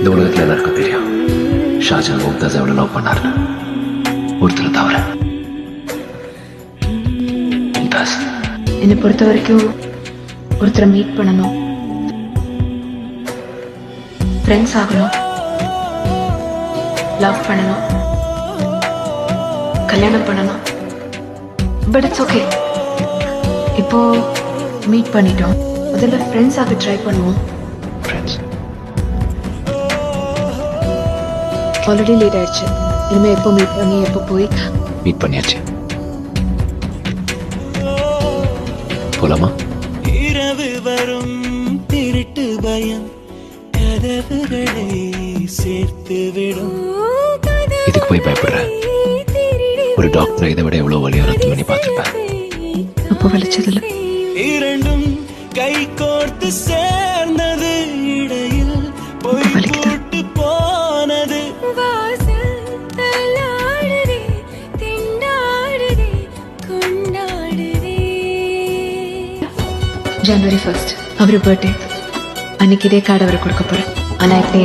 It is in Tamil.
இந்த உலகத்துல எல்லாருக்கும் தெரியும் ஷாஜான் மும்தாஸ் எவ்வளவு லவ் பண்ணாரு. ஒருத்தர் தவிர மும்தாஸ். என்னை பொறுத்த வரைக்கும் ஒருத்தரை மீட் பண்ணணும், ஃப்ரெண்ட்ஸ் ஆகணும், லவ் பண்ணணும், கல்யாணம் பண்ணணும். But it's okay. இப்போ மீட் பண்ணிட்டோம், முதல்ல ஃப்ரெண்ட்ஸ் ஆக ட்ரை பண்ணுவோம். ஃப்ரெண்ட்ஸ் ஆல்ரெடி லேட் ஆயிடுச்சு. இனிமே எப்போ மீட் பண்ணி எப்போ போய் மீட் பண்ணியாச்சு. போலாமா? இரவு வரும் திருட்டு பயம் கதவுகளை சேர்த்து விடும். இதுக்கு போய் பயப்படுற? ஒரு டாக்டர் இதை விட எவ்வளவு வழியா ரத்து பண்ணி பார்த்துருப்பேன். அப்போ வலிச்சதில்ல. இரண்டும் கை கோர்த்து சேர்ந்தது, இடையில் போய் போட்டு போனது. January 1st அவரு பர்த்டே. அன்னைக்கு இதே கார்டு அவரை கொடுக்க போறேன். ஆனா இப்ப